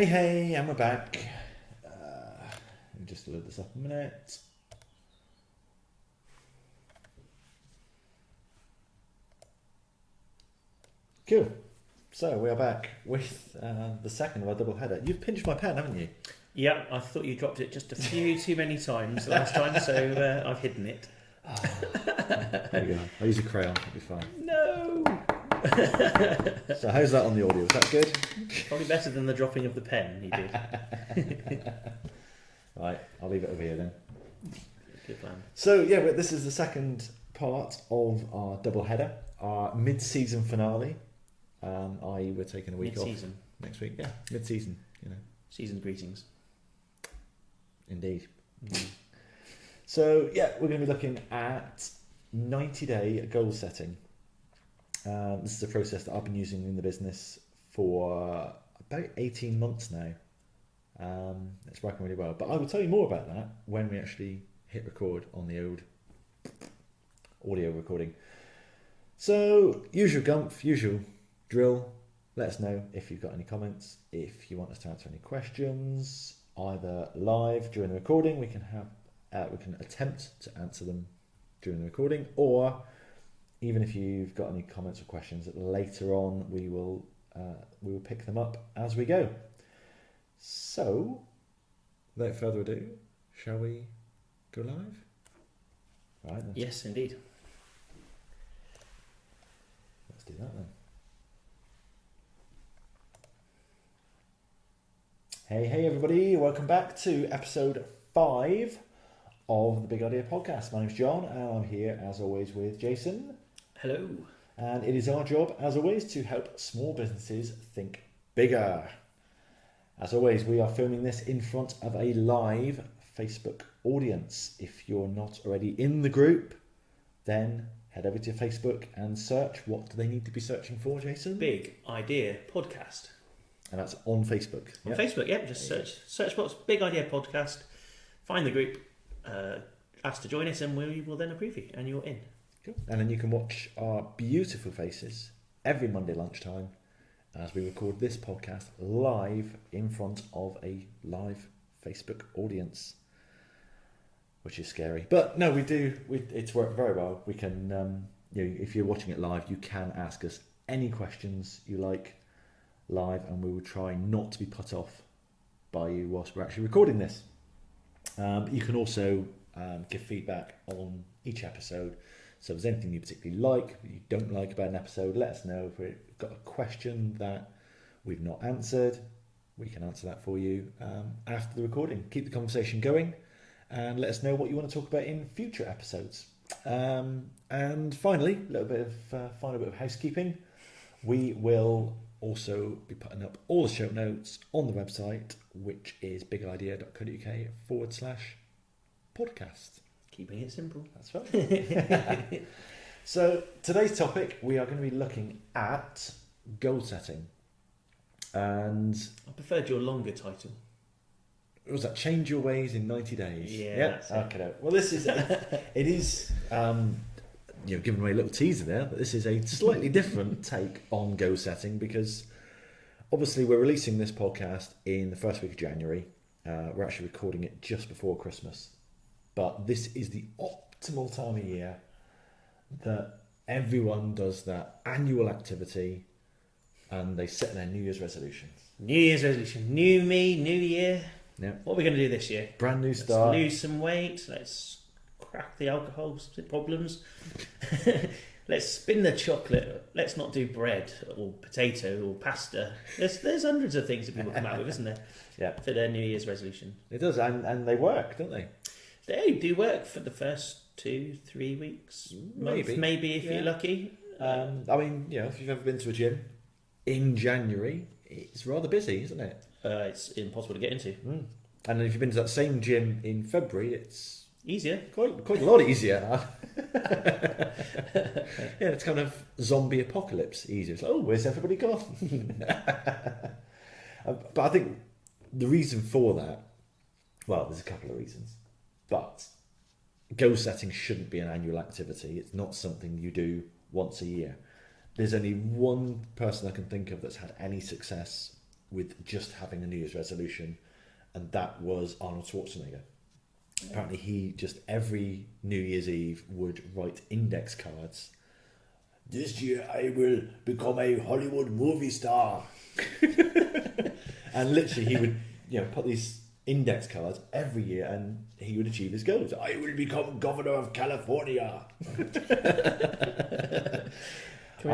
Hey, and we're back. Let me just load this up a minute. Cool. So we are back with the second of our double header. You've pinched my pen, haven't you? Yeah, I thought you dropped it just a few too many times last time, so I've hidden it. There you go. I'll use a crayon, it'll be fine. No! So how's that on the audio? Is that good? Probably better than the dropping of the pen you did. Right, I'll leave it over here then. Good plan. So yeah, this is the second part of our double header, our mid-season finale. I.e. we're taking a week Mid-season. off next week. Yeah, mid-season, you know. Season greetings. Indeed. So yeah, we're going to be looking at 90-day goal setting. This is a process that I've been using in the business for about 18 months now. It's working really well. But I will tell you more about that when we actually hit record on the old audio recording. So, usual gumph, usual drill. Let us know if you've got any comments, if you want us to answer any questions, either live during the recording. We can attempt to answer them during the recording, or even if you've got any comments or questions later on, we will pick them up as we go. So, without further ado, shall we go live? Right then. Yes, indeed. Let's do that then. Hey everybody, welcome back to episode 5 of the Big Idea Podcast. My name's John and I'm here as always with Jason. Hello. And it is our job as always to help small businesses think bigger. As always, we are filming this in front of a live Facebook audience. If you're not already in the group, then head over to Facebook and search. What do they need to be searching for, Jason? Big Idea Podcast. And that's on Facebook. On Facebook, yeah. Just search what's Big Idea Podcast, find the group, ask to join us, and we will then approve you, and you're in. Cool. And then you can watch our beautiful faces every Monday lunchtime as we record this podcast live in front of a live Facebook audience, which is scary. But no, it's worked very well. We can, if you're watching it live, you can ask us any questions you like live, and we will try not to be put off by you whilst we're actually recording this. But you can also give feedback on each episode. So if there's anything you particularly like, that you don't like about an episode, let us know. If we've got a question that we've not answered, we can answer that for you after the recording. Keep the conversation going and let us know what you want to talk about in future episodes. And finally, a little bit of housekeeping. We will also be putting up all the show notes on the website, which is bigidea.co.uk/podcast. Keeping it simple. That's right. So today's topic, we are going to be looking at goal setting. And I preferred your longer title. what was that? Change your ways in 90 days. Yeah. That's it. Okay. Well, this is it is giving away a little teaser there, but this is a slightly different take on goal setting because obviously we're releasing this podcast in the first week of January. We're actually recording it just before Christmas. But this is the optimal time of year that everyone does that annual activity and they set their New Year's resolutions. New Year's resolution. New me, new year. Yeah. What are we going to do this year? Brand new start. Let's lose some weight. Let's crack the alcohol problems. Let's spin the chocolate. Let's not do bread or potato or pasta. There's hundreds of things that people come out with, isn't there? Yeah. For their New Year's resolution. It does, and they work, don't they? They do work for the first 2-3 weeks. Maybe if you're lucky. If you've ever been to a gym in January, it's rather busy, isn't it? It's impossible to get into. And if you've been to that same gym in February, it's easier. Quite a lot easier. Yeah, it's kind of zombie apocalypse easier. It's like, oh, where's everybody gone? But I think the reason for that, well, there's a couple of reasons. But goal setting shouldn't be an annual activity. It's not something you do once a year. There's only one person I can think of that's had any success with just having a New Year's resolution, and that was Arnold Schwarzenegger. Yeah. Apparently, he just every New Year's Eve would write index cards. This year, I will become a Hollywood movie star. And literally, he would, put these index cards every year, and he would achieve his goals. I will become governor of California. Can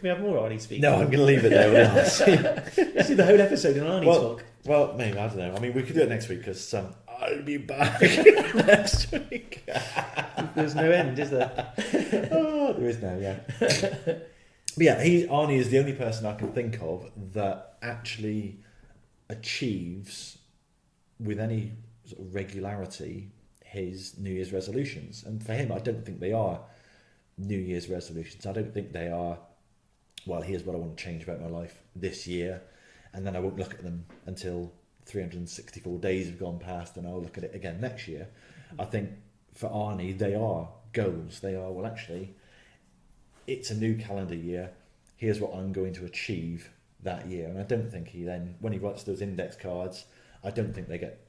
we have more Arnie speak? No, I'm going to leave it there. Let's do the whole episode in Arnie talk. Well, maybe, I don't know. I mean, we could do it next week because I'll be back next week. There's no end, is there? Oh, there is now, yeah. But yeah, Arnie is the only person I can think of that actually achieves with any sort of regularity his New Year's resolutions. And for him, I don't think they are New Year's resolutions. I don't think they are, well, here's what I want to change about my life this year, and then I won't look at them until 364 days have gone past and I'll look at it again next year. I think for Arnie, they are goals. They are, well, actually, it's a new calendar year. Here's what I'm going to achieve that year. And I don't think he then, when he writes those index cards, I don't think they get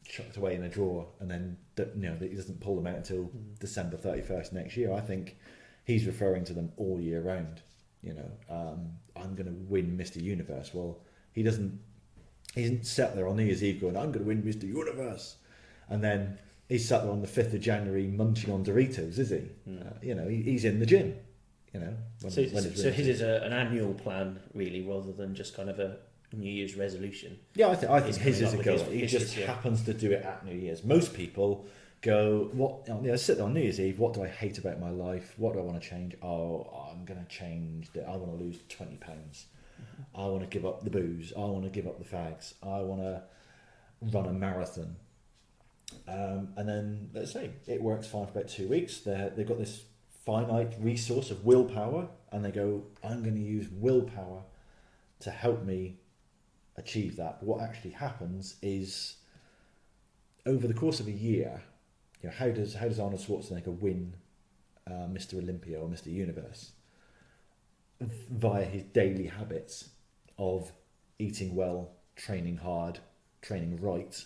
chucked away in a drawer and then, that he doesn't pull them out until December 31st next year. I think he's referring to them all year round. I'm going to win Mr. Universe. Well, he isn't sat there on New Year's Eve going, I'm going to win Mr. Universe. And then he's sat there on the 5th of January munching on Doritos, is he? He's in the gym. So his is an annual plan, really, rather than just kind of a New Year's resolution. Yeah, I think his is a goal. He just happens to do it at New Year's. Most people go, sit there on New Year's Eve, what do I hate about my life? What do I want to change? Oh, I'm going to change that. I want to lose 20 pounds. I want to give up the booze. I want to give up the fags. I want to run a marathon. And then, let's say, it works fine for about 2 weeks. They've got this finite resource of willpower, and they go, I'm going to use willpower to help me achieve that. But what actually happens is, over the course of a year, how does Arnold Schwarzenegger win Mr. Olympia or Mr. Universe? Via his daily habits of eating well, training hard, training right.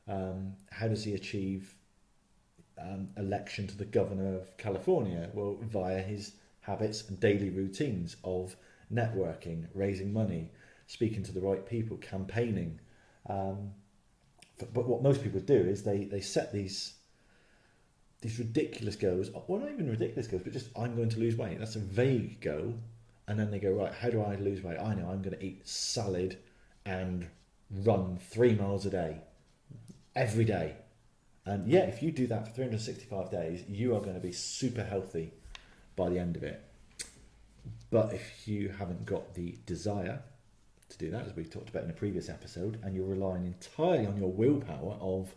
How does he achieve election to the governor of California? Well, via his habits and daily routines of networking, raising money, speaking to the right people, campaigning. But what most people do is they set these ridiculous goals. Well, not even ridiculous goals, but just, I'm going to lose weight. That's a vague goal. And then they go, right, how do I lose weight? I know I'm going to eat salad and run 3 miles a day, every day. And yeah, if you do that for 365 days, you are going to be super healthy by the end of it. But if you haven't got the desire to do that, as we talked about in a previous episode, and you're relying entirely on your willpower of,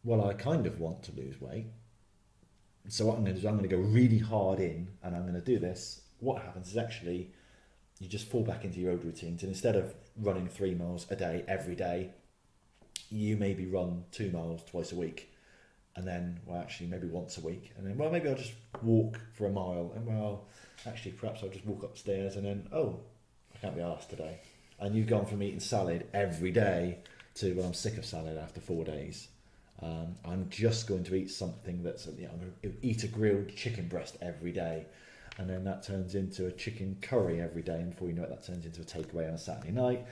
well, I kind of want to lose weight, so what I'm going to do is I'm going to go really hard in and I'm going to do this. What happens is actually you just fall back into your old routines, and instead of running 3 miles a day every day, you maybe run 2 miles twice a week, and then, well, actually maybe once a week, and then, well, maybe I'll just walk for a mile, and well, actually perhaps I'll just walk upstairs, and then, oh, I can't be arsed today. And you've gone from eating salad every day to, well, I'm sick of salad after 4 days. I'm just going to eat something that's, I'm going to eat a grilled chicken breast every day. And then that turns into a chicken curry every day. And before you know it, that turns into a takeaway on a Saturday night.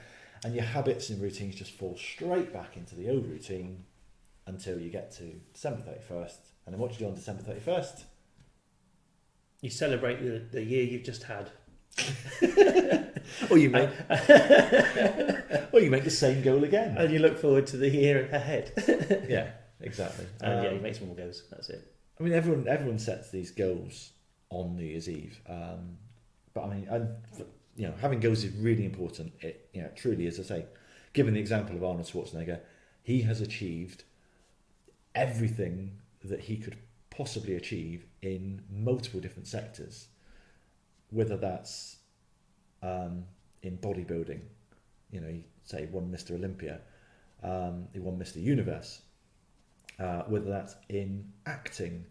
And your habits and routines just fall straight back into the old routine until you get to December 31st. And then what do you do on December 31st? You celebrate the year you've just had. Or you make the same goal again. And you look forward to the year ahead. Yeah, exactly. And yeah, you make some more goals. That's it. I mean, everyone sets these goals on New Year's Eve. But I mean, having goals is really important. It truly is. As I say, given the example of Arnold Schwarzenegger, he has achieved everything that he could possibly achieve in multiple different sectors, whether that's in bodybuilding. He won Mr. Olympia, he won Mr. Universe, whether that's in acting.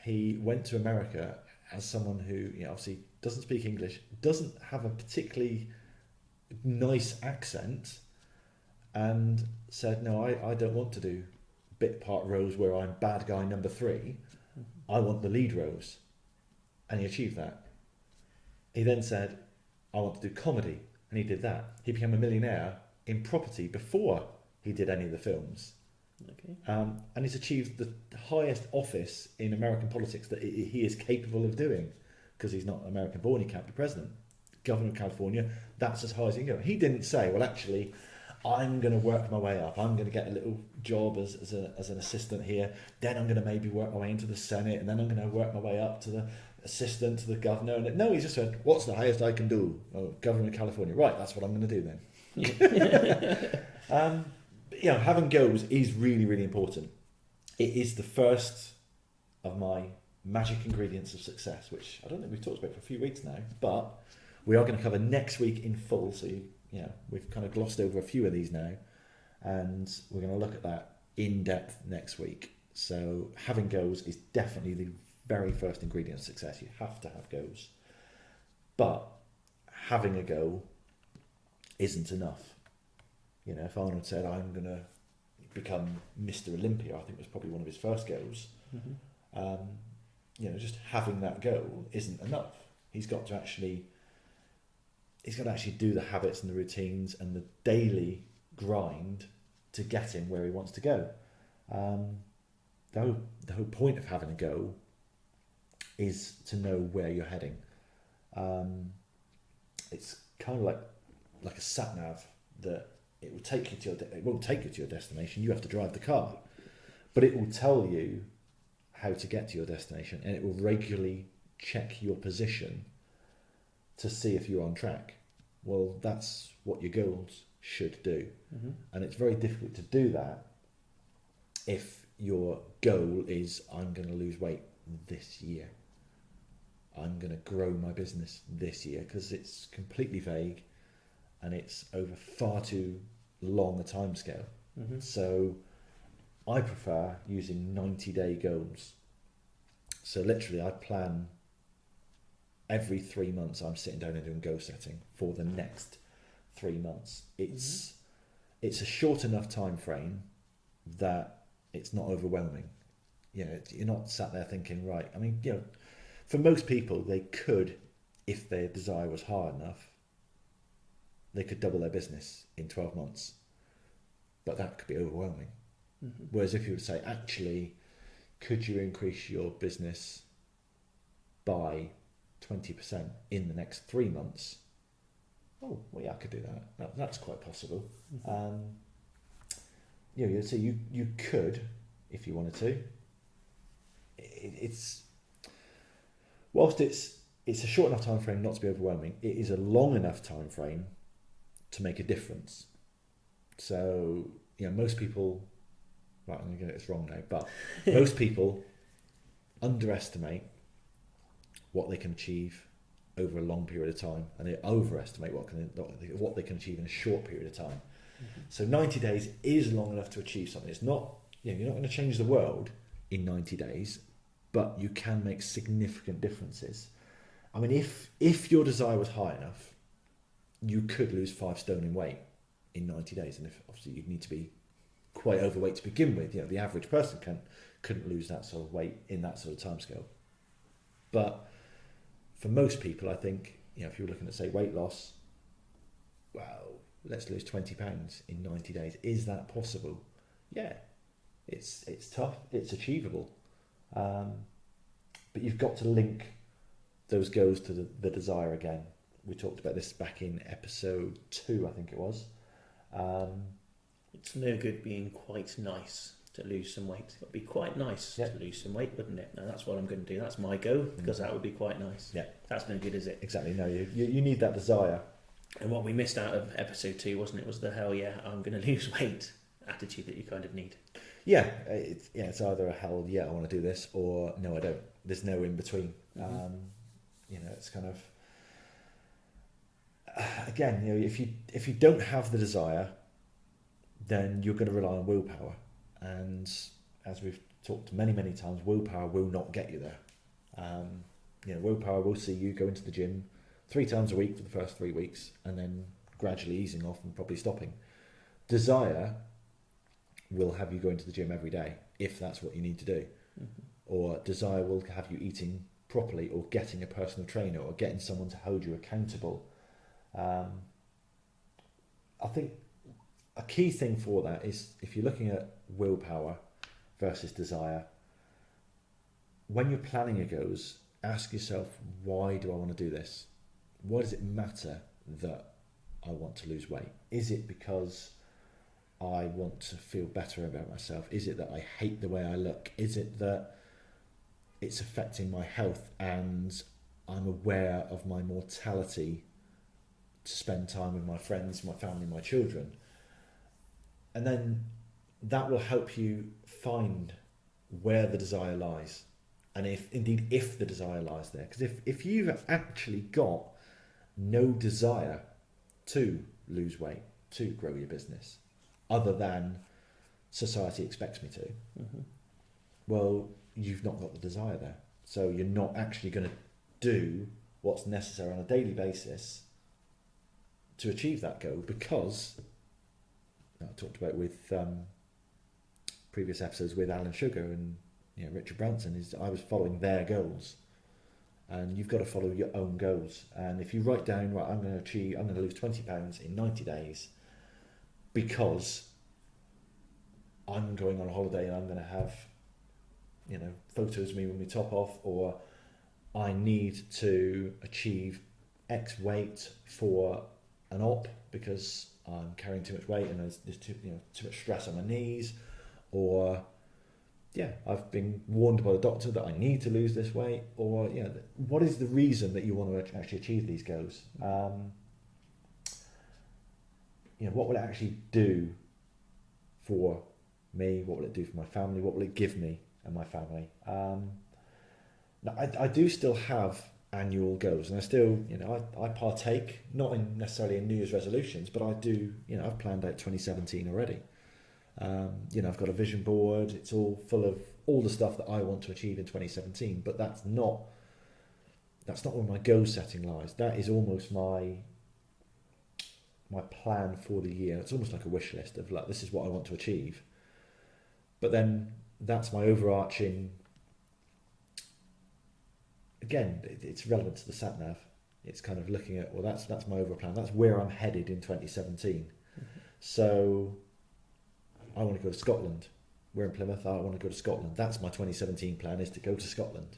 He went to America as someone who obviously doesn't speak English, doesn't have a particularly nice accent and said, no, I don't want to do bit part roles where I'm bad guy number 3. I want the lead roles. And he achieved that. He then said, I want to do comedy. And he did that. He became a millionaire in property before he did any of the films. Okay. And he's achieved the highest office in American politics that he is capable of doing, because he's not American born, he can't be president. Governor of California, that's as high as he can go. He didn't say, well, actually, I'm going to work my way up. I'm going to get a little job as an assistant here. Then I'm going to maybe work my way into the Senate, and then I'm going to work my way up to the assistant to the governor. And no, he just said, what's the highest I can do? Oh, Governor of California. Right, that's what I'm going to do then. Having goals is really, really important. It is the first of my magic ingredients of success, which I don't think we've talked about for a few weeks now, but we are going to cover next week in full. So, we've kind of glossed over a few of these now, and we're going to look at that in depth next week. So having goals is definitely the very first ingredient of success. You have to have goals. But having a goal isn't enough. If Arnold said, I'm going to become Mr. Olympia, I think was probably one of his first goals. Just having that goal isn't enough. He's got to actually do the habits and the routines and the daily grind to get him where he wants to go. The whole point of having a goal is to know where you're heading. It's kind of like a sat nav that it will take you to it won't take you to your destination. You have to drive the car, but it will tell you how to get to your destination, and it will regularly check your position to see if you're on track. Well, that's what your goals should do. And it's very difficult to do that if your goal is, I'm going to lose weight this year, I'm going to grow my business this year, because it's completely vague and it's over far too long a timescale. So I prefer using 90-day goals. So literally I plan every 3 months, I'm sitting down and doing goal setting for the next 3 months. It's a short enough time frame that it's not overwhelming. You're not sat there thinking, right, I mean, for most people, they could, if their desire was high enough, they could double their business in 12 months. But that could be overwhelming. Whereas if you would say, actually, could you increase your business by 20% in the next 3 months? Oh, well, yeah, I could do that. That's quite possible. So you could, if you wanted to. Whilst it's a short enough time frame not to be overwhelming, it is a long enough time frame to make a difference. So, most people, right, I'm going to get this wrong now, but most people underestimate what they can achieve over a long period of time, and they overestimate what they can achieve in a short period of time. So 90 days is long enough to achieve something. It's not, you're not going to change the world in 90 days, but you can make significant differences. I mean, if your desire was high enough, you could lose 5 stone in weight in 90 days. And if obviously you'd need to be quite overweight to begin with, the average person couldn't lose that sort of weight in that sort of timescale. But for most people, I think, if you're looking at, say, weight loss, well, let's lose 20 pounds in 90 days. Is that possible? Yeah, it's tough. It's achievable. But you've got to link those goals to the desire again. We talked about this back in episode 2, I think it was. It's no good being quite nice to lose some weight. It would be quite nice to lose some weight, wouldn't it? Now that's what I'm going to do. That's my goal, because that would be quite nice. Yeah, that's no good, is it? Exactly. No, you need that desire. And what we missed out of episode 2, wasn't it, was the hell yeah, I'm going to lose weight attitude that you kind of need. Yeah, it's either a hell yeah, I want to do this, or no, I don't. There's no in between. It's kind of again, if you don't have the desire, then you're going to rely on willpower. And as we've talked many, many times, willpower will not get you there. Willpower will see you go into the gym 3 times a week for the first 3 weeks, and then gradually easing off and probably stopping. Desire will have you going to the gym every day if that's what you need to do. Or desire will have you eating properly, or getting a personal trainer, or getting someone to hold you accountable. I think a key thing for that is, if you're looking at willpower versus desire, when you're planning your goals, ask yourself, why do I want to do this? Why does it matter that I want to lose weight? Is it because I want to feel better about myself? Is it that I hate the way I look? Is it that it's affecting my health and I'm aware of my mortality to spend time with my friends, my family, my children? And then that will help you find where the desire lies. And if the desire lies there. Because if you've actually got no desire to lose weight, to grow your business, other than society expects me to, well, you've not got the desire there. So you're not actually going to do what's necessary on a daily basis to achieve that goal, because I talked about with previous episodes with Alan Sugar and Richard Branson, is I was following their goals, and you've got to follow your own goals. And if you write down, right, I'm going to lose 20 pounds in 90 days because I'm going on holiday and I'm going to have photos of me with my top off, or I need to achieve X weight for an op because I'm carrying too much weight and there's too much stress on my knees, or I've been warned by the doctor that I need to lose this weight, or what is the reason that you want to actually achieve these goals? What will it actually do for me? What will it do for my family? What will it give me and my family? Now, I do still have annual goals, and I still, I partake, not in necessarily in New Year's resolutions, but I do, I've planned out 2017 already. I've got a vision board. It's all full of all the stuff that I want to achieve in 2017, but that's not where my goal setting lies. That is almost my plan for the year. It's almost like a wish list of like, this is what I want to achieve. But then that's my overarching. Again, it's relevant to the sat nav. It's kind of looking at, well, that's my overall plan. That's where I'm headed in 2017. So I want to go to Scotland. We're in Plymouth. I want to go to Scotland. That's my 2017 plan, is to go to Scotland.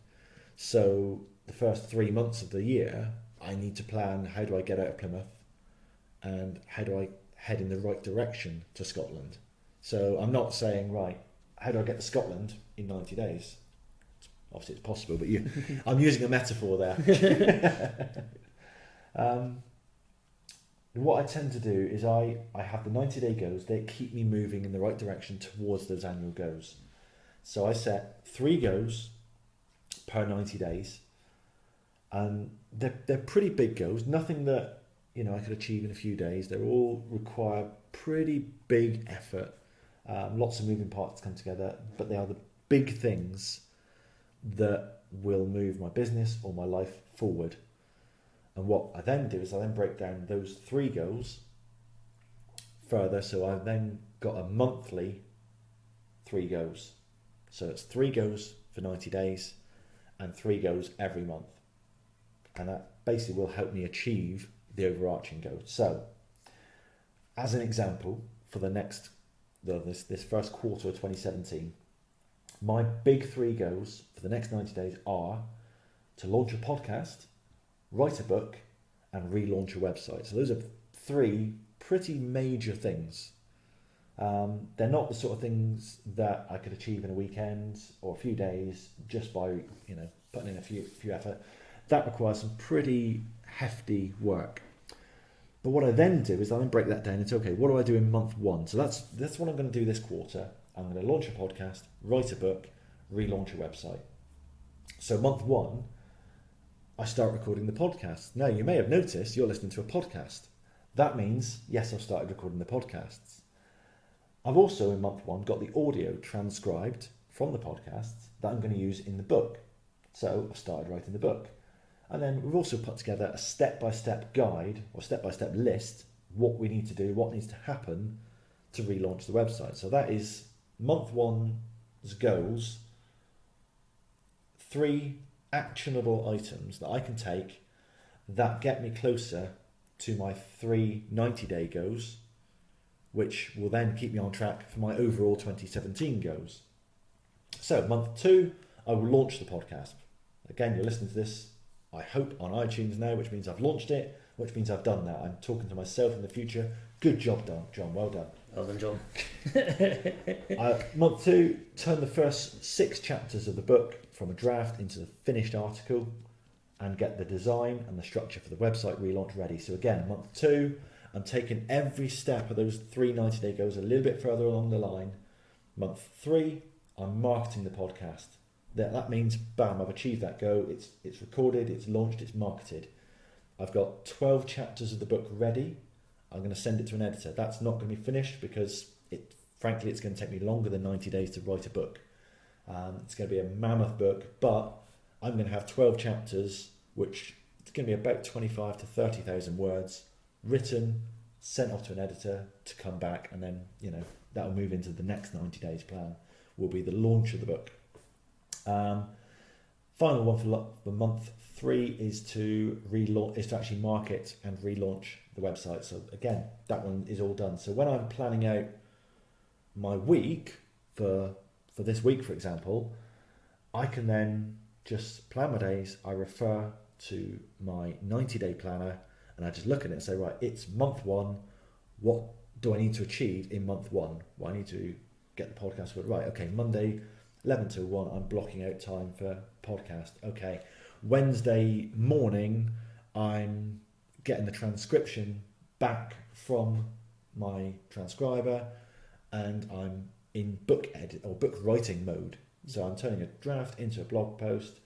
So the first 3 months of the year, I need to plan, how do I get out of Plymouth and how do I head in the right direction to Scotland? So I'm not saying, right, how do I get to Scotland in 90 days? Obviously it's possible, but I'm using a metaphor there. What I tend to do is I have the 90-day goals. They keep me moving in the right direction towards those annual goals. So I set 3 goals per 90 days. And they're pretty big goals. Nothing that I could achieve in a few days. They all require pretty big effort. Lots of moving parts come together, but they are the big things that will move my business or my life forward. And what I then do is I then break down those 3 goals further. So I've then got a monthly 3 goals. So it's 3 goals for 90 days and 3 goals every month. And that basically will help me achieve the overarching goal. So as an example, for this first quarter of 2017, my big 3 goals for the next 90 days are to launch a podcast, write a book, and relaunch a website. So those are 3 pretty major things. They're not the sort of things that I could achieve in a weekend or a few days just by putting in a few effort. That requires some pretty hefty work. But what I then do is I then break that down into, okay, what do I do in month 1? So that's what I'm going to do this quarter. I'm going to launch a podcast, write a book, relaunch a website. So month 1, I start recording the podcast. Now, you may have noticed you're listening to a podcast. That means, yes, I've started recording the podcasts. I've also, in month 1, got the audio transcribed from the podcasts that I'm going to use in the book. So I've started writing the book. And then we've also put together a step-by-step guide or step-by-step list what we need to do, what needs to happen to relaunch the website. So that is month one's goals, 3 actionable items that I can take that get me closer to my 3 90-day goals, which will then keep me on track for my overall 2017 goals. So month 2, I will launch the podcast. Again, you're listening to this, I hope, on iTunes now, which means I've launched it, which means I've done that. I'm talking to myself in the future. Good job done, John. Well done. Well done, John. Month 2, turn the first 6 chapters of the book from a draft into the finished article and get the design and the structure for the website relaunch ready. So again, month 2, I'm taking every step of those 3 90-day goals a little bit further along the line. Month 3, I'm marketing the podcast. That means, bam, I've achieved that goal. It's recorded, it's launched, it's marketed. I've got 12 chapters of the book ready. I'm going to send it to an editor. That's not going to be finished because, frankly, it's going to take me longer than 90 days to write a book. It's going to be a mammoth book, but I'm going to have 12 chapters, which it's going to be about 25 to 30,000 words, written, sent off to an editor to come back, and then, that'll move into the next 90 days plan, will be the launch of the book. Final one for month 3 is to actually market and relaunch the website. So again, that one is all done. So when I'm planning out my week for this week, for example, I can then just plan my days. I refer to my 90-day planner and I just look at it and say, right, it's month 1. What do I need to achieve in month 1? Well, I need to get the podcast right. Okay, Monday 11 till 1, I'm blocking out time for podcast. Okay, Wednesday morning, I'm getting the transcription back from my transcriber and I'm in book edit or book writing mode. So I'm turning a draft into a blog post.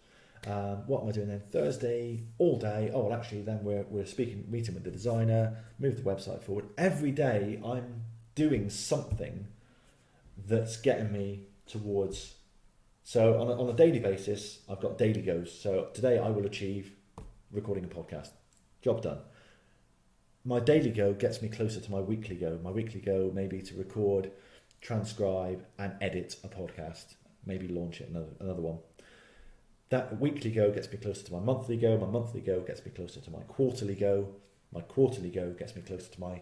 What am I doing then? Thursday, all day. Oh, well, actually, then we're meeting with the designer, move the website forward. Every day, I'm doing something that's getting me towards. So on a daily basis, I've got daily goals. So today I will achieve recording a podcast. Job done. My daily goal gets me closer to my weekly goal. My weekly goal may be to record, transcribe, and edit a podcast. Maybe launch it, another one. That weekly goal gets me closer to my monthly goal. My monthly goal gets me closer to my quarterly goal. My quarterly goal gets me closer to my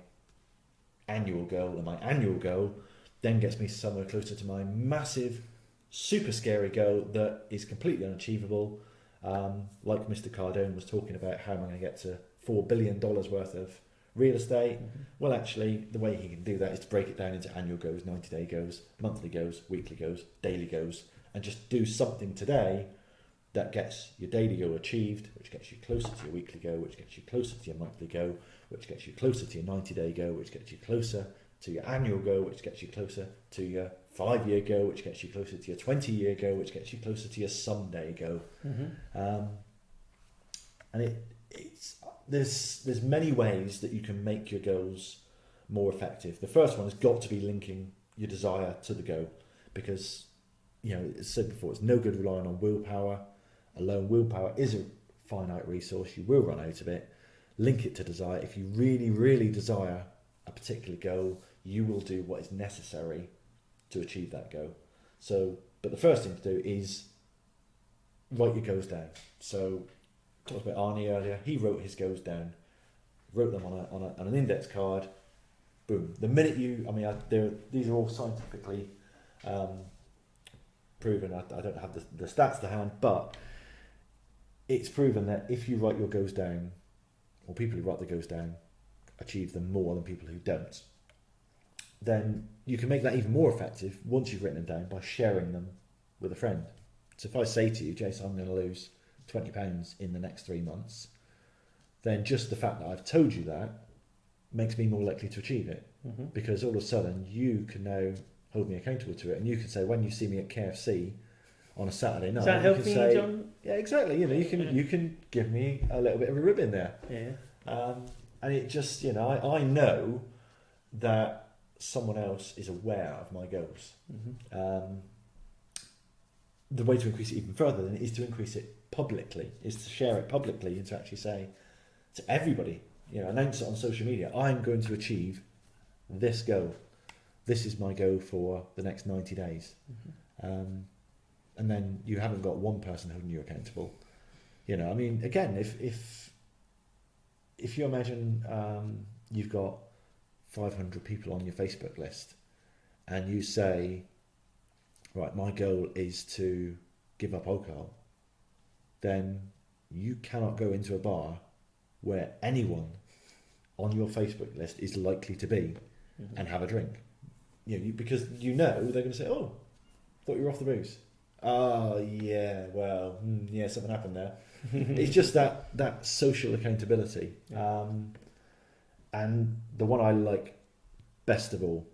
annual goal. And my annual goal then gets me somewhere closer to my massive, super scary goal that is completely unachievable. Like Mr. Cardone was talking about, how am I going to get to $4 billion worth of real estate? Mm-hmm. Well, actually, the way he can do that is to break it down into annual goals, 90-day goals, monthly goals, weekly goals, daily goals, and just do something today that gets your daily goal achieved, which gets you closer to your weekly goal, which gets you closer to your monthly goal, which gets you closer to your 90-day goal, which gets you closer to your annual goal, which gets you closer to your 5-year goal, which gets you closer to your 20-year goal, which gets you closer to your someday goal. Mm-hmm. And there's many ways that you can make your goals more effective. The first one has got to be linking your desire to the goal, because, as said before, it's no good relying on willpower alone. Willpower is a finite resource. You will run out of it. Link it to desire. If you really, really desire a particular goal, you will do what is necessary to achieve that goal. But the first thing to do is write your goals down. So, talked about Arnie earlier. He wrote his goals down, wrote them on an index card. Boom. The minute these are all scientifically proven. I don't have the stats to hand, but it's proven that if you write your goals down, or people who write the goals down achieve them more than people who don't, then you can make that even more effective once you've written them down by sharing them with a friend. So if I say to you, Jason, I'm going to lose 20 pounds in the next 3 months, then just the fact that I've told you that makes me more likely to achieve it. Mm-hmm. Because all of a sudden you can now hold me accountable to it, and you can say, when you see me at KFC on a Saturday night, does that help you, John? Yeah, exactly. You can give me a little bit of a ribbon there. Yeah. And it just, I know that someone else is aware of my goals. Mm-hmm. The way to increase it even further then is to increase it publicly, is to share it publicly, and to actually say to everybody, announce it on social media. I'm going to achieve this goal. This is my goal for the next 90 days. And then you haven't got one person holding you accountable. Again, if you imagine you've got 500 people on your Facebook list and you say, right, my goal is to give up alcohol, then you cannot go into a bar where anyone on your Facebook list is likely to be and have a drink. Because they're going to say, oh, thought you were off the booze. Oh, yeah, well, something happened there. It's just that social accountability. And the one I like best of all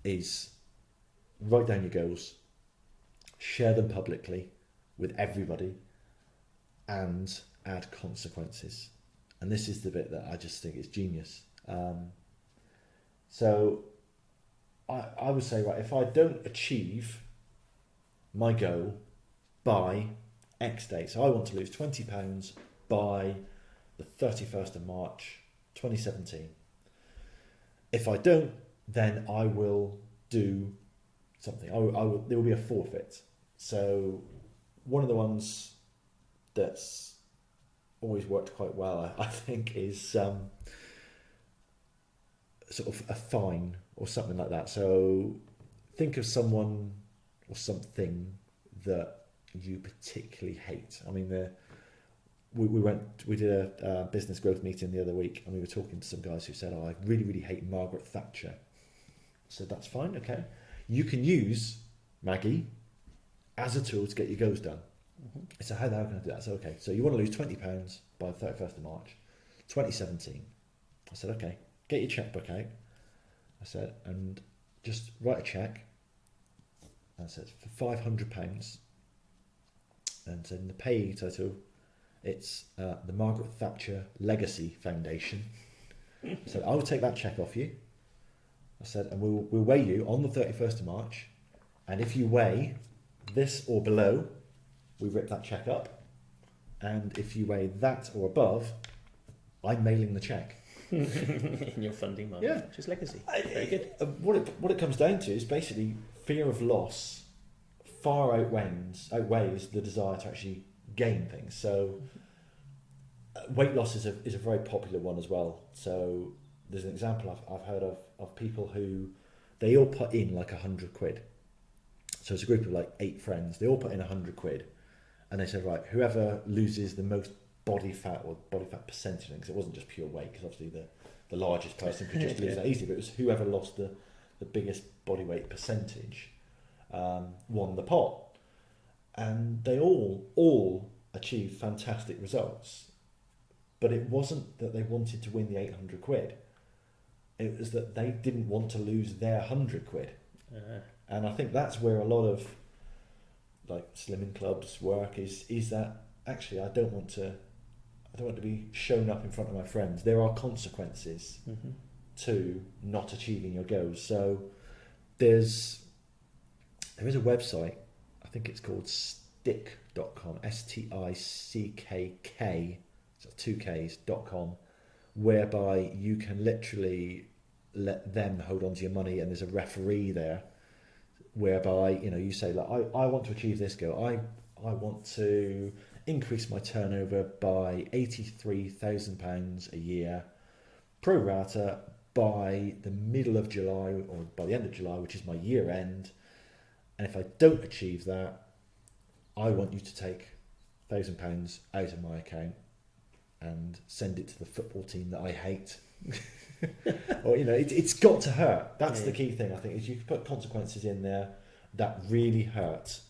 is write down your goals, share them publicly with everybody, and add consequences. And this is the bit that I just think is genius. So I would say, right, if I don't achieve my goal by X date, so I want to lose £20 by the 31st of March 2017. If I don't, then I will do something. There will be a forfeit. So one of the ones that's always worked quite well, I think, is sort of a fine or something like that. So think of someone or something that you particularly hate. I mean, we did a business growth meeting the other week, and we were talking to some guys who said, "Oh, I really, really hate Margaret Thatcher." So that's fine, okay. You can use Maggie as a tool to get your goals done. So how can I do that? So okay, so you want to lose £20 by the 31st of March 2017. I said, okay, get your checkbook out. I said, and just write a check. And I said, for £500. And said in the pay title, it's the Margaret Thatcher Legacy Foundation. I said, I will take that check off you. I said, and we'll weigh you on the 31st of March. And if you weigh this or below, we rip that check up. And if you weigh that or above, I'm mailing the check. In your funding Margaret Thatcher's legacy. Very good. What it comes down to is basically fear of loss far outweighs the desire to actually gain things. So weight loss is a very popular one as well. So there's an example I've heard of people who they all put in like £100. So it's a group of like 8 friends. They all put in £100, and they said, right, whoever loses the most body fat or body fat percentage, because it wasn't just pure weight, because obviously the largest person could just lose that easily, but it was whoever lost the biggest body weight percentage won the pot. And they all achieved fantastic results, but it wasn't that they wanted to win the £800. It was that they didn't want to lose their £100. And I think that's where a lot of like slimming clubs work is that actually I don't want to be shown up in front of my friends. There are consequences to not achieving your goals. So there is a website, I think it's called stick.com, STICKK, so 2Ks.com, whereby you can literally let them hold on to your money, and there's a referee there whereby you say, like, I want to achieve this goal. I want to increase my turnover by £83,000 a year pro rata by the middle of July, or by the end of July, which is my year end. And if I don't achieve that, I want you to take £1,000 out of my account and send it to the football team that I hate. Or it's got to hurt. That's the key thing, I think, is you put consequences in there that really hurt,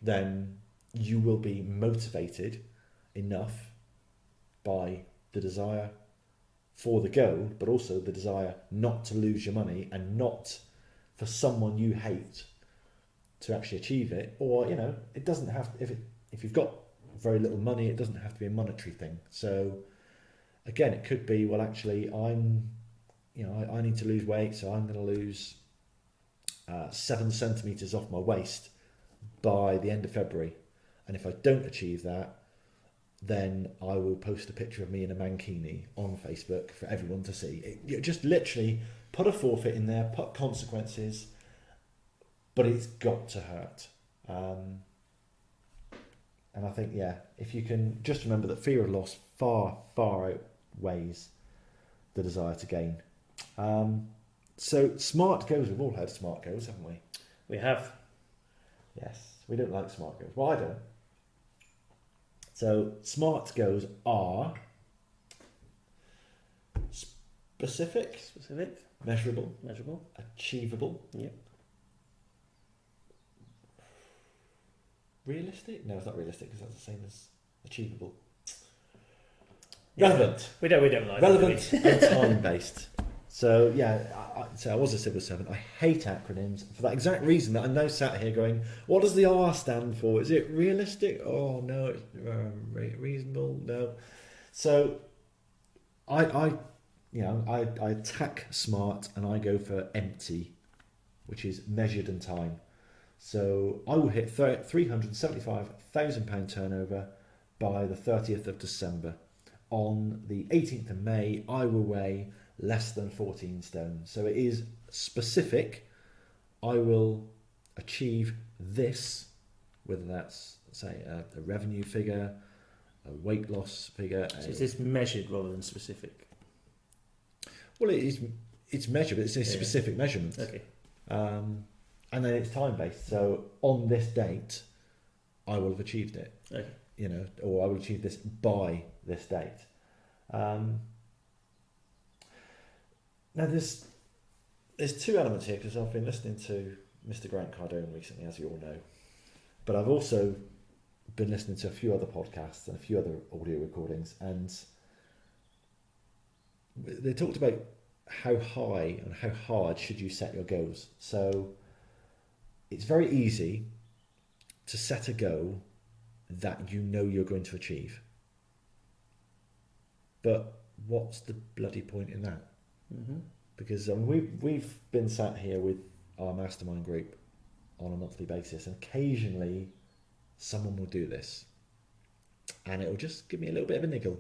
then you will be motivated enough by the desire for the goal, but also the desire not to lose your money and not for someone you hate to actually achieve it. Or it doesn't have, if you've got very little money, it doesn't have to be a monetary thing. So again, it could be, well, actually I need to lose weight, so I'm going to lose 7 centimetres off my waist by the end of February. And if I don't achieve that, then I will post a picture of me in a mankini on Facebook for everyone to see. Just literally put a forfeit in there, put consequences, but it's got to hurt. And I think, if you can just remember that fear of loss far, far outweighs the desire to gain. So smart goals, we've all heard smart goals, haven't we? We have. Yes, we don't like smart goals. Well, I don't. So smart goals are specific, measurable, achievable. Yep. Realistic? No, it's not realistic because that's the same as achievable. Yeah. Relevant. We don't like relevant and time based. So I was a civil servant. I hate acronyms for that exact reason that I'm now sat here going, what does the R stand for? Is it realistic? Oh no, it's reasonable. No. So I attack smart and I go for empty, which is measured in time. So I will hit £375,000 turnover by the 30th of December. On the 18th of May, I will weigh less than 14 stone. So it is specific. I will achieve this, whether that's, say, a revenue figure, a weight loss figure. So is this measured rather than specific? Well, it's measured, but it's a specific measurement. Okay. And then it's time-based. So on this date, I will have achieved it. Okay. Or I will achieve this by this date. Now there's two elements here, because I've been listening to Mr. Grant Cardone recently, as you all know, but I've also been listening to a few other podcasts and a few other audio recordings, and they talked about how high and how hard should you set your goals. So it's very easy to set a goal that you know you're going to achieve. But what's the bloody point in that? Mm-hmm. Because we've been sat here with our mastermind group on a monthly basis, and occasionally someone will do this, and it'll just give me a little bit of a niggle,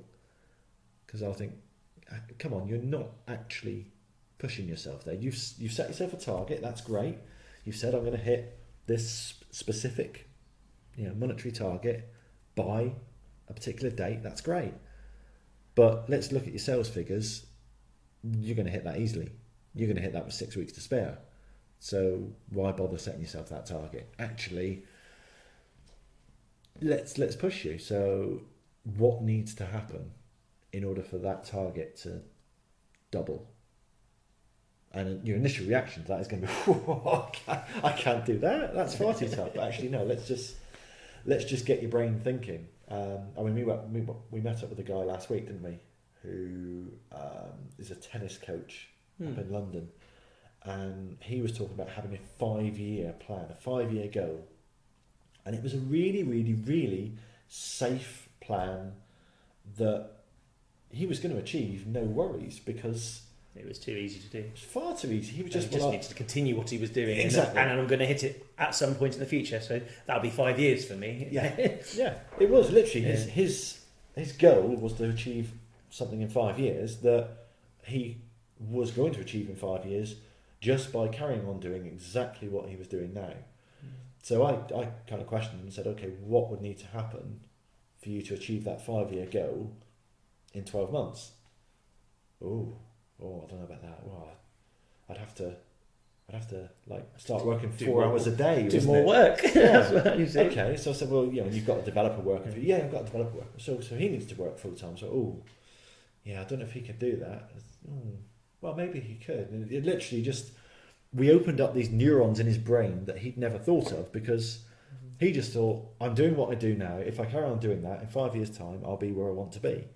because I'll think, come on, you're not actually pushing yourself there. You've set yourself a target, that's great. You've said, I'm going to hit this specific monetary target by a particular date, that's great. But let's look at your sales figures. You're going to hit that easily. You're going to hit that with 6 weeks to spare. So why bother setting yourself that target? Actually, let's push you. So what needs to happen in order for that target to double? And your initial reaction to that is going to be, I can't do that. That's far too tough. But actually, no. Let's just get your brain thinking. We met up with a guy last week, didn't we? Who is a tennis coach up in London, and he was talking about having a 5-year plan, a 5-year goal, and it was a really, really, really safe plan that he was going to achieve, no worries, because it was too easy to do. It was far too easy. He just needed to continue what he was doing. Exactly. And I'm going to hit it at some point in the future. So that'll be 5 years for me. Yeah. It was literally his goal was to achieve something in 5 years that he was going to achieve in 5 years just by carrying on doing exactly what he was doing now. So I kind of questioned him and said, okay, what would need to happen for you to achieve that 5-year goal in 12 months? I don't know about that. Well, I'd have to like start working 4 hours a day. Do more work. That's what you said. Okay, so I said, well, you've got a developer working for you. Yeah, I've got a developer working. So he needs to work full time. So, I don't know if he could do that. Well, maybe he could. And it literally just, we opened up these neurons in his brain that he'd never thought of, because he just thought, I'm doing what I do now. If I carry on doing that, in 5 years' time, I'll be where I want to be.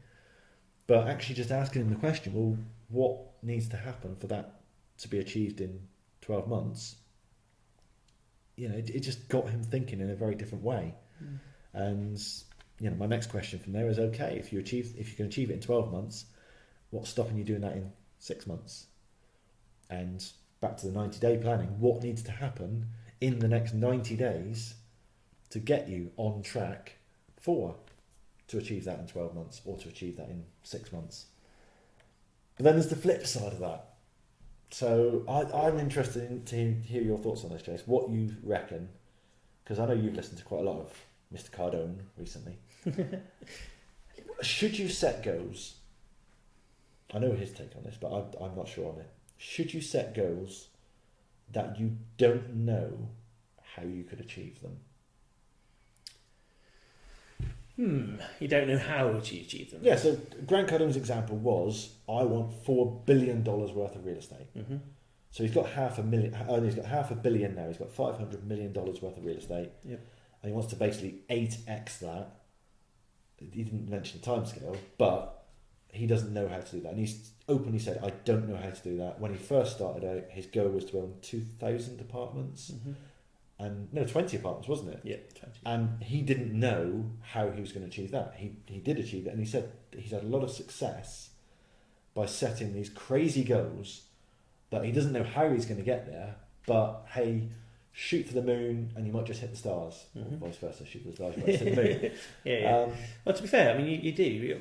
But actually just asking him the question, well, what needs to happen for that to be achieved in 12 months? It just got him thinking in a very different way. And my next question from there is, okay, if you can achieve it in 12 months, what's stopping you doing that in 6 months? And back to the 90-day planning, what needs to happen in the next 90 days to get you on track for to achieve that in 12 months or to achieve that in 6 months. But then there's the flip side of that. So I'm interested to hear your thoughts on this, Jace. What you reckon, because I know you've listened to quite a lot of Mr. Cardone recently. Should you set goals? I know his take on this, but I'm not sure on it. Should you set goals that you don't know how you could achieve them? You don't know how to achieve them. Yeah, so Grant Cardone's example was, I want $4 billion worth of real estate. Mm-hmm. So he's got half a billion now. He's got $500 million worth of real estate. Yep. And he wants to basically 8x that. He didn't mention the timescale, but he doesn't know how to do that. And he's openly said, I don't know how to do that. When he first started out, his goal was to own 2,000 apartments. Mm-hmm. And no, 20 apartments, wasn't it? Yeah, 20. And he didn't know how he was going to achieve that. He did achieve it, and he said he's had a lot of success by setting these crazy goals that he doesn't know how he's going to get there, but hey, shoot for the moon and you might just hit the stars, or vice versa, shoot for the stars, you might hit the moon. Yeah. Well, to be fair, I mean, you do.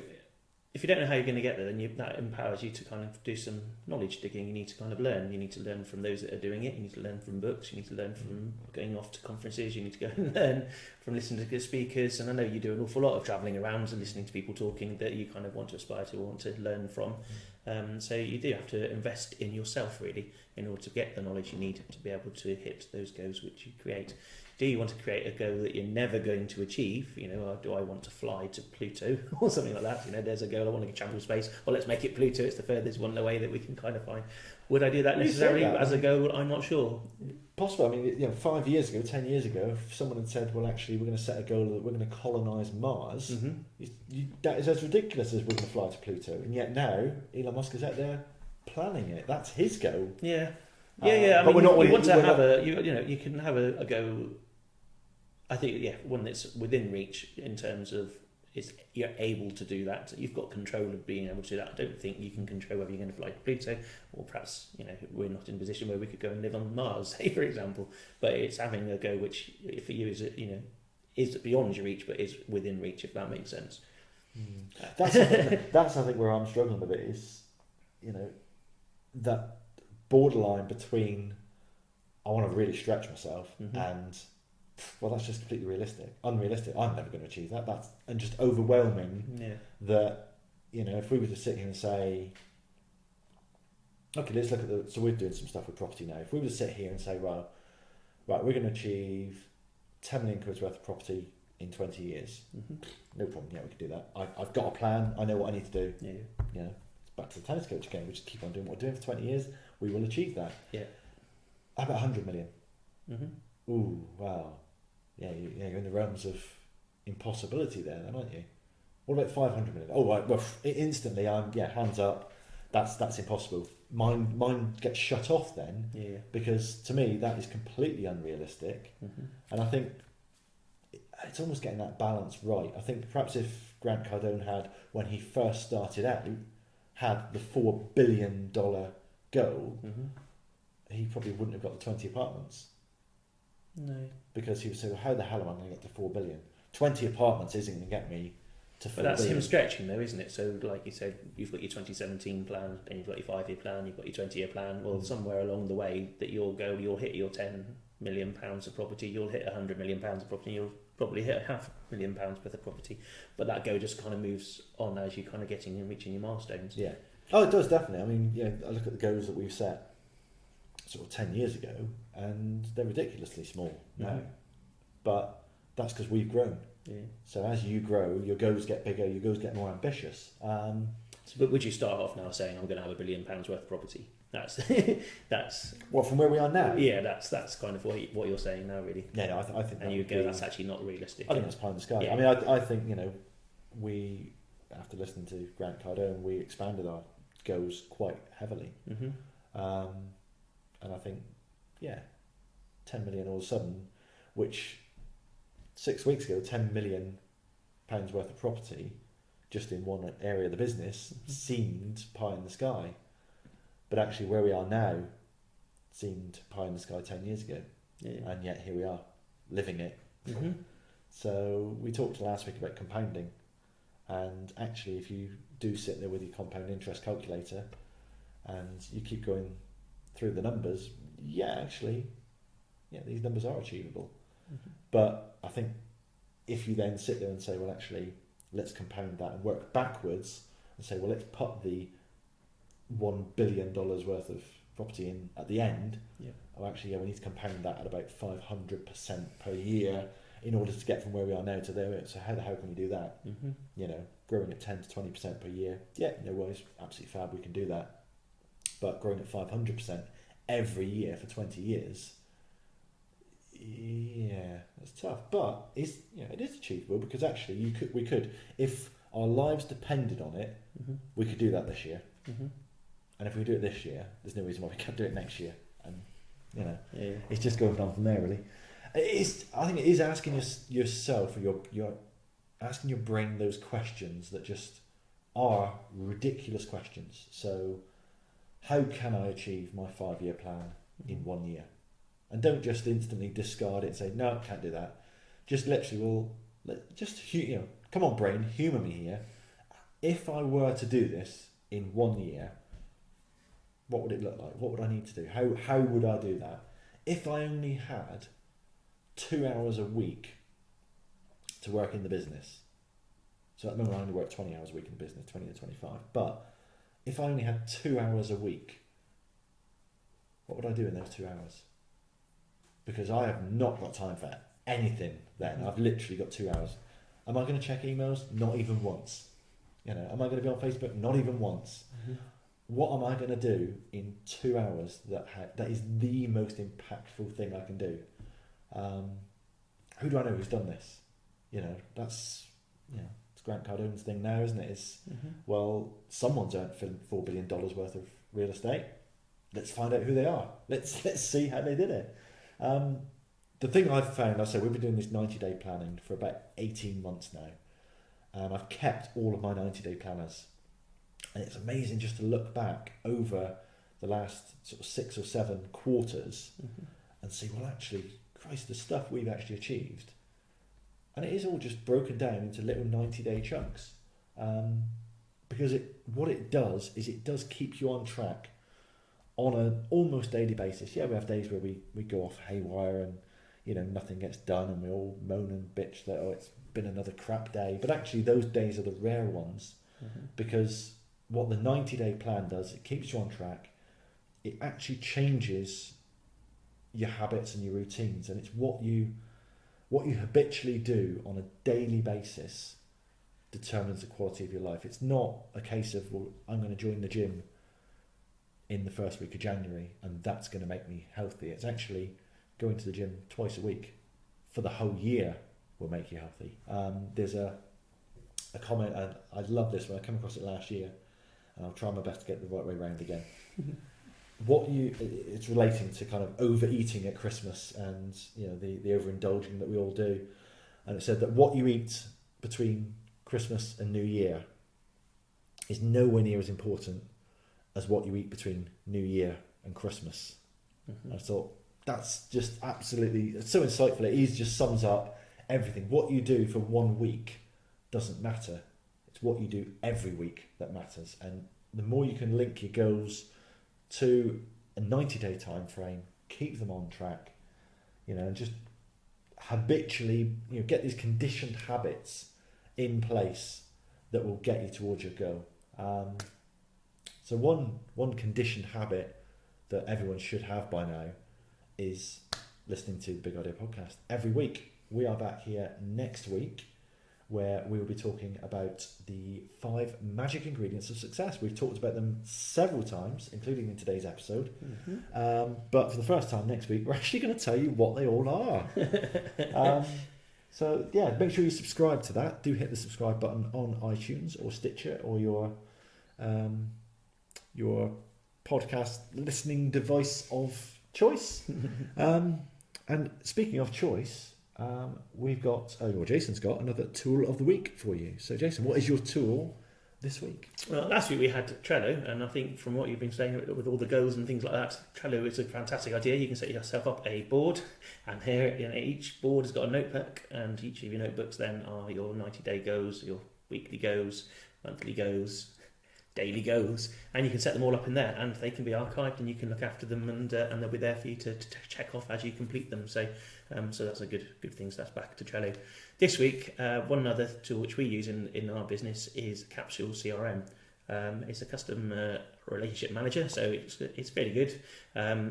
If you don't know how you're going to get there, then that empowers you to kind of do some knowledge digging. You need to kind of learn. You need to learn from those that are doing it. You need to learn from books. You need to learn from going off to conferences. You need to go and learn from listening to good speakers. And I know you do an awful lot of travelling around and listening to people talking that you kind of want to aspire to or want to learn from. So you do have to invest in yourself, really, in order to get the knowledge you need to be able to hit those goals which you create. Do you want to create a goal that you're never going to achieve? You know, do I want to fly to Pluto or something like that? You know, there's a goal, I want to travel space. Well, let's make it Pluto. It's the furthest one away that we can kind of find. Would I do that necessarily as a goal? I'm not sure. Possible. I mean, 5 years ago, 10 years ago, if someone had said, well, actually, we're going to set a goal that we're going to colonise Mars, that is as ridiculous as we're going to fly to Pluto. And yet now, Elon Musk is out there planning it. That's his goal. Yeah. I mean, you can have a go. I think, one that's within reach in terms of you're able to do that. You've got control of being able to do that. I don't think you can control whether you're going to fly to Pluto, or perhaps, we're not in a position where we could go and live on Mars, say, for example. But it's having a go which, for you, is beyond your reach, but is within reach, if that makes sense. That's I think where I'm struggling with it is, that borderline between I want to really stretch myself and, well, that's just completely unrealistic. I'm never going to achieve that. And just overwhelming that, if we were to sit here and say, okay, let's look at so we're doing some stuff with property now. If we were to sit here and say, right, we're going to achieve 10 million quid worth of property in 20 years. No problem. Yeah, we could do that. I've got a plan. I know what I need to do. It's back to the tennis coach again. We just keep on doing what we're doing for 20 years. We will achieve that. Yeah. How about 100 million? Ooh, wow. Yeah, you're in the realms of impossibility there, then, aren't you? What about 500 million? Oh, right. Well, instantly, hands up. That's impossible. Mine gets shut off then, because to me that is completely unrealistic. And I think it's almost getting that balance right. I think perhaps if Grant Cardone had, when he first started out, had the $4 billion goal, he probably wouldn't have got the 20 apartments. No. Because he would say, well, how the hell am I going to get to 4 billion? 20 apartments isn't going to get me to 4 billion. But that's him stretching though, isn't it? So like you said, you've got your 2017 plan, then you've got your 5-year plan, you've got your 20-year plan. Well, somewhere along the way that you'll hit your £10 million of property, you'll hit £100 million of property, you'll probably hit £500,000 worth of property. But that go just kind of moves on as you're kind of getting and reaching your milestones. Yeah. Oh, it does, definitely. I mean, I look at the goals that we've set sort of 10 years ago, and they're ridiculously small now. But that's because we've grown. So as you grow, your goals get bigger, your goals get more ambitious. But would you start off now saying, I'm going to have £1 billion worth of property? That's what, from where we are now? Yeah, that's kind of what you're saying now, really. Yeah, no, I think. And you go, that's actually not realistic. I think that's pie in the sky. Yeah. I mean, I think we, after listening to Grant Cardone, we expanded our goals quite heavily. And I think, 10 million all of a sudden, which 6 weeks ago, £10 million worth of property just in one area of the business seemed pie in the sky. But actually where we are now seemed pie in the sky 10 years ago. And yet here we are, living it. So we talked last week about compounding. And actually, if you do sit there with your compound interest calculator and you keep going through the numbers, these numbers are achievable. Mm-hmm. But I think if you then sit there and say, well, actually, let's compound that and work backwards and say, well, let's put the $1 billion worth of property in at the end. Yeah. Oh, actually, we need to compound that at about 500% per year in order to get from where we are now to there. So how the hell can we do that? Mm-hmm. You know, growing at 10 to 20% per year. Yeah, no worries, absolutely fab, we can do that. But growing at 500% every year for 20 years, yeah, that's tough. But it is achievable, because actually we could, if our lives depended on it, mm-hmm. we could do that this year. Mm-hmm. And if we do it this year, there's no reason why we can't do it next year. And yeah. it's just going on from there, really. I think it is asking yourself, or you're asking your brain those questions that just are ridiculous questions. So, how can I achieve my 5-year plan in 1 year? And don't just instantly discard it and say, no, can't do that. Just literally, come on, brain, humour me here. If I were to do this in 1 year, what would it look like? What would I need to do? How would I do that? If I only had 2 hours a week to work in the business, so at the moment I only work 20 hours a week in the business, 20 to 25, but if I only had 2 hours a week, what would I do in those 2 hours? Because I have not got time for anything then. I've literally got 2 hours. Am I going to check emails? Not even once. Am I going to be on Facebook? Not even once. Mm-hmm. What am I going to do in 2 hours that is the most impactful thing I can do? Who do I know who's done this? That's it's Grant Cardone's thing now, isn't it? It's well, someone's earned $4 billion worth of real estate. Let's find out who they are. Let's see how they did it. The thing I've found, we've been doing this 90-day planning for about 18 months now. I've kept all of my 90-day planners. And it's amazing just to look back over the last sort of 6 or 7 quarters and see, well, actually, Christ, the stuff we've actually achieved. And it is all just broken down into little 90-day chunks. Because what it does is it does keep you on track on an almost daily basis. Yeah, we have days where we go off haywire and nothing gets done and we all moan and bitch that, it's been another crap day. But actually those days are the rare ones because what the 90-day plan does, it keeps you on track. It actually changes your habits and your routines, and it's what you habitually do on a daily basis determines the quality of your life. It's not a case of, well, I'm going to join the gym in the first week of January and that's going to make me healthy. It's actually going to the gym twice a week for the whole year will make you healthy. There's a comment, and I love this one, I came across it last year, and I'll try my best to get the right way around again. It's relating to kind of overeating at Christmas and the overindulging that we all do. And it said that what you eat between Christmas and New Year is nowhere near as important as what you eat between New Year and Christmas. I thought that's just absolutely, it's so insightful. It just sums up everything. What you do for 1 week doesn't matter. It's what you do every week that matters. And the more you can link your goals to a 90-day time frame, keep them on track, and just habitually, get these conditioned habits in place that will get you towards your goal. So one conditioned habit that everyone should have by now is listening to the Big Idea podcast every week. We are back here next week where we will be talking about the 5 magic ingredients of success. We've talked about them several times, including in today's episode. But for the first time next week, we're actually going to tell you what they all are. So yeah, make sure you subscribe to that. Do hit the subscribe button on iTunes or Stitcher or your podcast listening device of choice. And speaking of choice, Jason's got another tool of the week for you. So Jason, what is your tool this week? Well, last week we had Trello, and I think from what you've been saying with all the goals and things like that, Trello is a fantastic idea. You can set yourself up a board, and here each board has got a notebook, and each of your notebooks then are your 90-day goals, your weekly goals, monthly goals, daily goals, and you can set them all up in there, and they can be archived, and you can look after them, and they'll be there for you to check off as you complete them. So that's a good thing. So that's back to Trello. This week, one other tool which we use in our business is Capsule CRM. It's a custom relationship manager, so it's fairly good.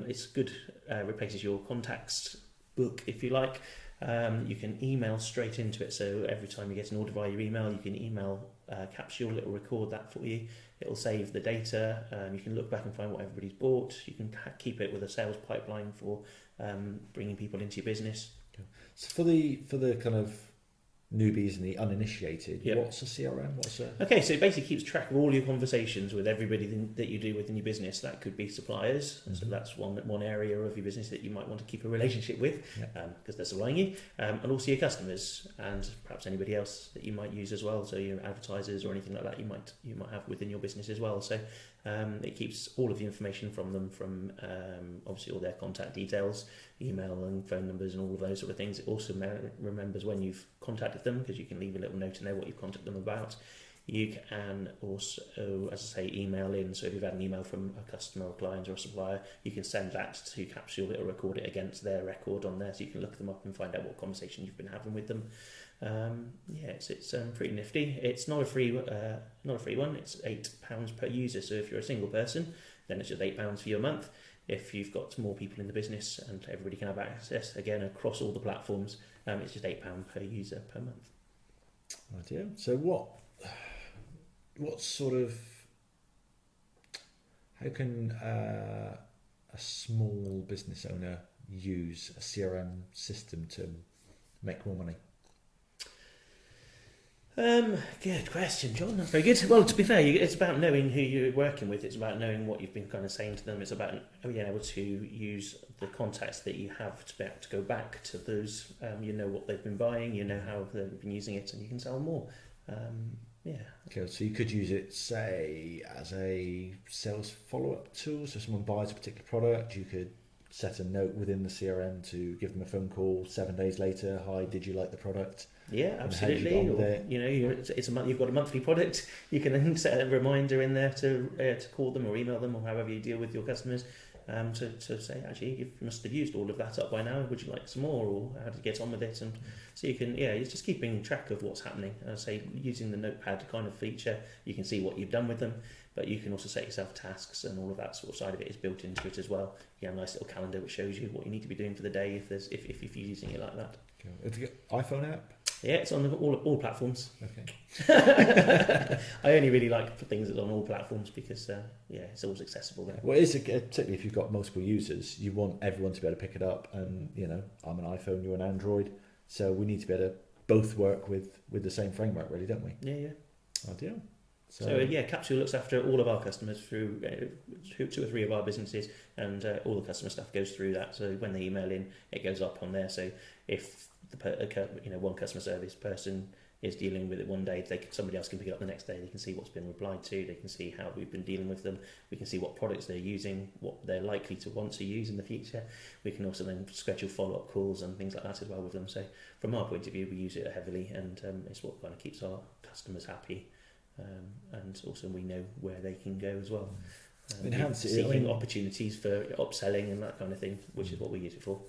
It's good. Replaces your contacts book, if you like. You can email straight into it, so every time you get an order via your email, you can email Capsule. It will record that for you. It will save the data. You can look back and find what everybody's bought. You can keep it with a sales pipeline for bringing people into your business. So for the kind of newbies and the uninitiated, Yep. What's a CRM? Okay, so it basically keeps track of all your conversations with everybody that you do within your business. That could be suppliers, so that's one area of your business that you might want to keep a relationship with, because they're supplying you, and also your customers, and perhaps anybody else that you might use as well. So your advertisers or anything like that you might have within your business as well. So it keeps all of the information from them, from obviously all their contact details, email and phone numbers and all of those sort of things. It also remembers when you've contacted them, because you can leave a little note in there what you've contacted them about. You can also, as I say, email in. So if you've had an email from a customer or client or a supplier, you can send that to Capsule. It'll record it against their record on there, so you can look them up and find out what conversation you've been having with them. It's pretty nifty. It's not a free one. It's £8 per user. So if you're a single person, then it's just £8 for your month. If you've got more people in the business and everybody can have access, again across all the platforms, it's just £8 per user per month. Idea. So what sort of, how can a small business owner use a CRM system to make more money? Good question, John. That's very good. Well, to be fair, it's about knowing who you're working with. It's about knowing what you've been kind of saying to them. It's about being able to use the contacts that you have to be able to go back to those. You know what they've been buying. You know how they've been using it, and you can sell more. Okay, so you could use it, say, as a sales follow-up tool. So someone buys a particular product, you could set a note within the CRM to give them a phone call 7 days later. Hi, did you like the product? Yeah, absolutely. You've got a monthly product. You can then set a reminder in there to call them or email them or however you deal with your customers. To say, actually, you must have used all of that up by now. Would you like some more, or how did you get on with it? And so you can, it's just keeping track of what's happening. I say using the notepad kind of feature, you can see what you've done with them, but you can also set yourself tasks, and all of that sort of side of it is built into it as well. You have a nice little calendar which shows you what you need to be doing for the day if you're using it like that. Cool. Have you got iPhone app? Yeah, it's on all platforms. Okay. I only really like things that's on all platforms because it's always accessible there. Well, it's particularly if you've got multiple users, you want everyone to be able to pick it up. And I'm an iPhone, you're an Android, so we need to be able to both work with the same framework, really, don't we? Yeah. Ideal. So Capsule looks after all of our customers through 2 or 3 of our businesses, and all the customer stuff goes through that. So when they email in, it goes up on there. So if one customer service person is dealing with it one day, somebody else can pick it up the next day. They can see what's been replied to. They can see how we've been dealing with them. We can see what products they're using, what they're likely to want to use in the future. We can also then schedule follow-up calls and things like that as well with them. So from our point of view, we use it heavily, and it's what kind of keeps our customers happy. And also we know where they can go as well. Seeking opportunities for upselling and that kind of thing, which is what we use it for.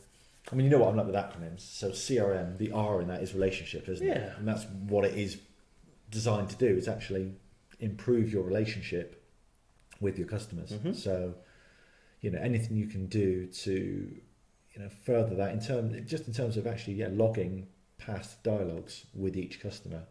I mean, you know what I'm like with acronyms. So CRM, the R in that is relationship, isn't it? Yeah. And that's what it is designed to do, is actually improve your relationship with your customers. Mm-hmm. So, anything you can do to, further that in terms of actually, logging past dialogues with each customer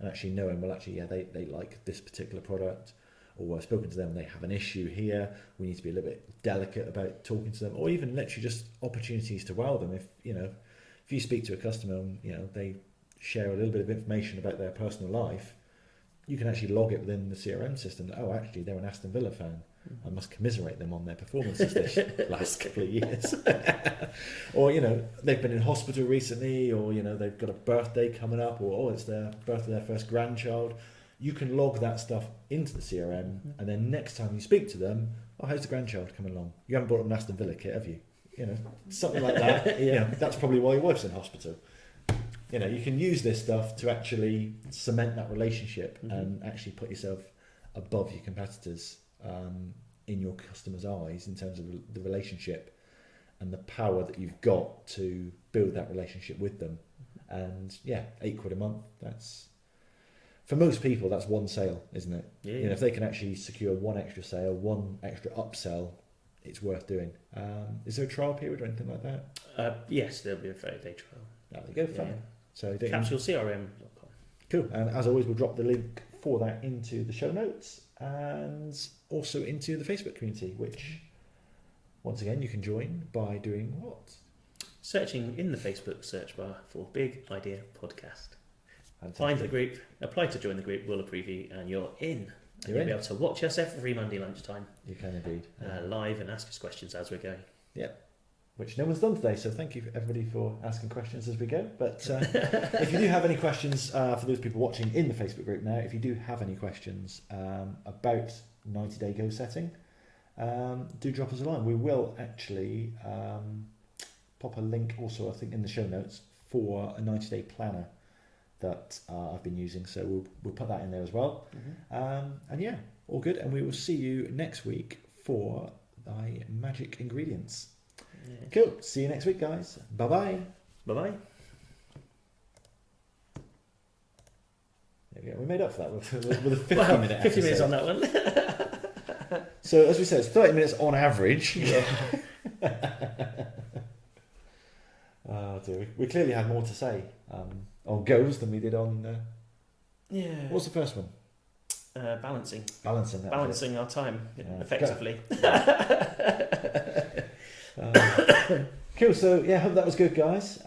and actually knowing, they like this particular product, or I've spoken to them, they have an issue here, we need to be a little bit delicate about talking to them, or even literally just opportunities to wow them. If you speak to a customer and they share a little bit of information about their personal life, you can actually log it within the CRM system. Oh, actually, they're an Aston Villa fan. I must commiserate them on their performances this last couple of years. Or, they've been in hospital recently, or, they've got a birthday coming up, or, it's their birthday of their first grandchild. You can log that stuff into the CRM, and then next time you speak to them, how's the grandchild coming along? You haven't bought an Aston Villa kit, have you? Something like that. That's probably why your wife's in hospital. you can use this stuff to actually cement that relationship Mhm. and actually put yourself above your competitors in your customers' eyes in terms of the relationship and the power that you've got to build that relationship with them. And yeah, £8 a month, that's, for most people, that's one sale, isn't it? Yeah. If they can actually secure one extra sale, one extra upsell, it's worth doing. Is there a trial period or anything like that? Yes, there'll be a 30-day trial. There you go, fine. Yeah. So CapsuleCRM.com. cool. And as always, we'll drop the link for that into the show notes and also into the Facebook community, which, once again, you can join by doing what? Searching in the Facebook search bar for Big Idea Podcast. Fantastic. Find the group, apply to join the group, we'll approve you, and you're in. And You're you'll in. be able to watch us every Monday lunchtime You can indeed. live and ask us questions as we're going. Which no one's done today, so thank you everybody for asking questions as we go. But if you do have any questions, for those people watching in the Facebook group now, if you do have any questions about 90-day goal setting, do drop us a line. We will actually pop a link also, I think, in the show notes for a 90-day planner that I've been using, so we'll put that in there as well. And yeah, all good, and we will see you next week for thy magic ingredients. Yeah. Cool. See you next week, guys. Bye bye. Bye-bye. There we go. We made up for that with a 50 Well, minute 50 minutes episode. on that one. So as we said, it's 30 minutes on average. Yeah. Oh dear. We clearly had more to say on goals than we did on. Yeah. What's the first one? Balancing. Balancing. That was Balancing our time Yeah. effectively. it. Cool. So yeah, hope that was good, guys.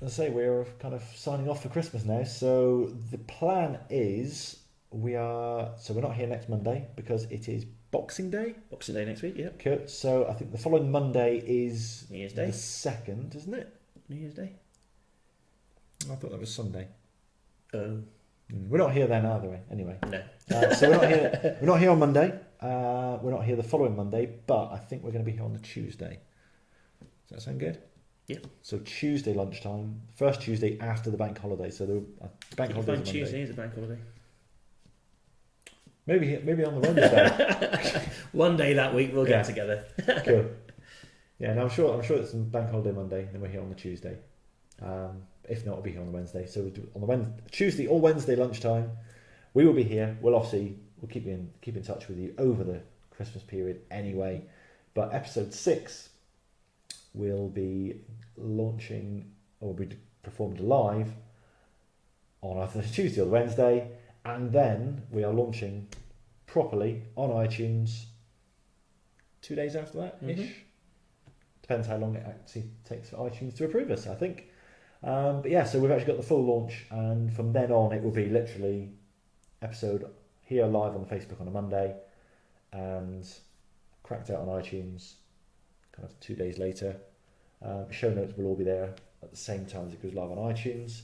As I say, we're kind of signing off for Christmas now. So the plan is we're not here next Monday because it is Boxing Day. Boxing Day next week, yeah. Cool. So I think the following Monday is New Year's Day. the 2nd, isn't it? New Year's Day. I thought that was Sunday. Oh. We're not here then either way. Anyway, No. so we're not here. We're not here on Monday. We're not here the following Monday, but I think we're going to be here on the Tuesday. Does that sound good? Yeah. So Tuesday lunchtime, first Tuesday after the bank holiday. So the bank You holiday find is Tuesday Monday. is a bank holiday. Maybe on the Wednesday. One day that week we'll Yeah. get together. Cool. Yeah, no, I'm sure it's a bank holiday Monday, and then we're here on the Tuesday. If not, we'll be here on the Wednesday. So we'll do on the Tuesday or Wednesday lunchtime, we will be here. We'll keep in touch with you over the Christmas period anyway. But episode 6 will be launching or will be performed live on either the Tuesday or the Wednesday, and then we are launching properly on iTunes 2 days after that ish. Mhm. Depends how long it actually takes for iTunes to approve us, I think. But yeah, so we've actually got the full launch, and from then on it will be literally episode here live on the Facebook on a Monday and cracked out on iTunes kind of 2 days later. Show notes will all be there at the same time as it goes live on iTunes.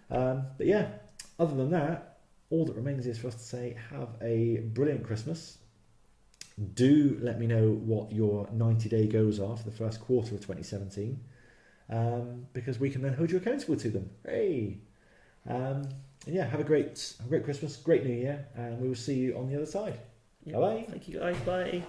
But yeah, other than that, all that remains is for us to say have a brilliant Christmas. Do let me know what your 90-day goals are for the first quarter of 2017, because we can then hold you accountable to them. Hey! And yeah, have a great Christmas, great New Year, and we will see you on the other side. Yeah. Bye-bye. Thank you guys. Bye.